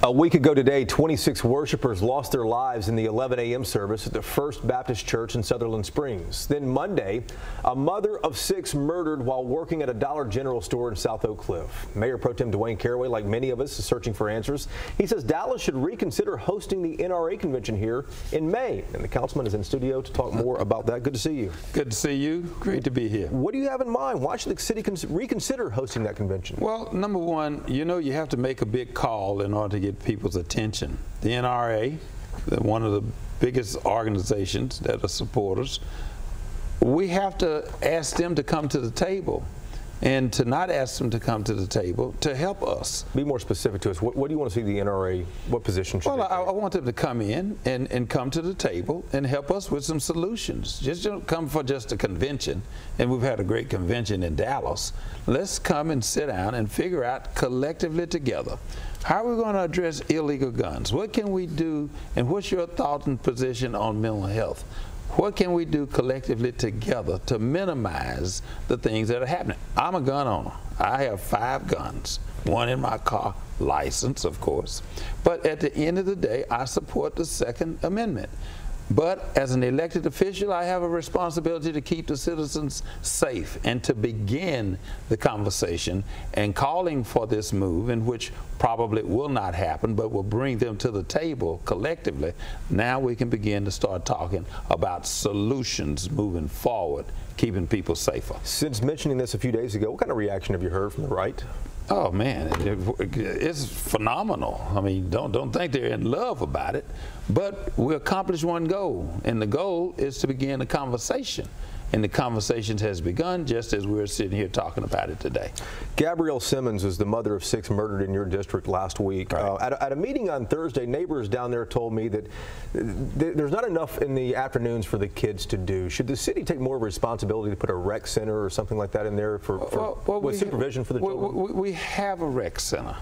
A week ago today, 26 worshipers lost their lives in the 11 a.m. service at the First Baptist Church in Sutherland Springs. Then Monday, a mother of 6 murdered while working at a Dollar General store in South Oak Cliff. Mayor Pro Tem Dwayne Caraway, like many of us, is searching for answers. He says Dallas should reconsider hosting the NRA convention here in May. And the councilman is in studio to talk more about that. Good to see you. Good to see you. Great to be here. What do you have in mind? Why should the city reconsider hosting that convention? Well, number one, you have to make a big call in order to get people's attention. The NRA, one of the biggest organizations that are supporters, we have to ask them to come to the table, and to not ask them to come to the table to help us. Be more specific to us. What do you want to see the NRA, what position should they take? I want them to come in and come to the table and help us with some solutions. Just don't come for just a convention, and we've had a great convention in Dallas. Let's come and sit down and figure out collectively together, how are we going to address illegal guns? What can we do, and what's your thought and position on mental health? What can we do collectively together to minimize the things that are happening? I'm a gun owner. I have 5 guns, 1 in my car, license, of course. But at the end of the day, I support the Second Amendment. But as an elected official, I have a responsibility to keep the citizens safe and to begin the conversation and calling for this move, in which probably will not happen, but will bring them to the table collectively. Now we can begin to start talking about solutions moving forward, keeping people safer. Since mentioning this a few days ago, what kind of reaction have you heard from the right? Oh man, it's phenomenal. I mean, don't think they're in love about it, but we accomplished one goal, and the goal is to begin a conversation. And the conversation has begun just as we're sitting here talking about it today. Gabrielle Simmons is the mother of 6 murdered in your district last week. Right. At a meeting on Thursday, neighbors down there told me that there's not enough in the afternoons for the kids to do. Should the city take more responsibility to put a rec center or something like that in there with supervision for the children? We have a rec center.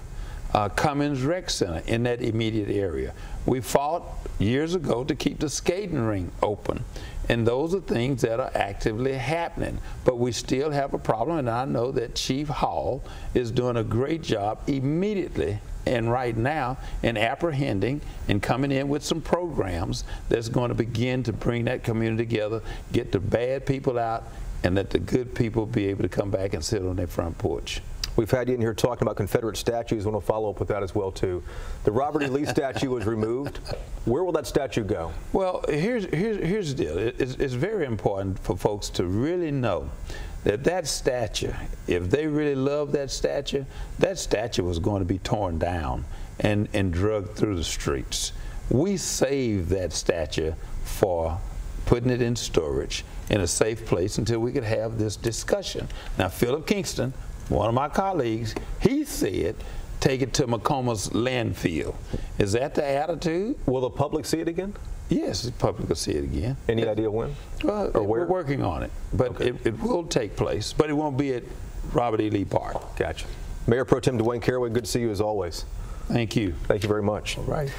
Cummins Rec Center in that immediate area. We fought years ago to keep the skating rink open, and those are things that are actively happening. But we still have a problem, and I know that Chief Hall is doing a great job immediately and right now in apprehending and coming in with some programs that's going to begin to bring that community together, get the bad people out, and let the good people be able to come back and sit on their front porch. We've had you in here talking about Confederate statues. I want to follow up with that as well, too. The Robert E. Lee statue was removed. Where will that statue go? Well, here's the deal. It's very important for folks to really know that statue, if they really love that statue was going to be torn down and dragged through the streets. We saved that statue for putting it in storage in a safe place until we could have this discussion. Now, Philip Kingston, one of my colleagues, he said, take it to Macoma's landfill. Is that the attitude? Will the public see it again? Yes, the public will see it again. Any idea when? Or where? We're working on it, but okay. it will take place, but it won't be at Robert E. Lee Park. Gotcha. Mayor Pro Tem Dwayne Caraway, good to see you as always. Thank you. Thank you very much. All right.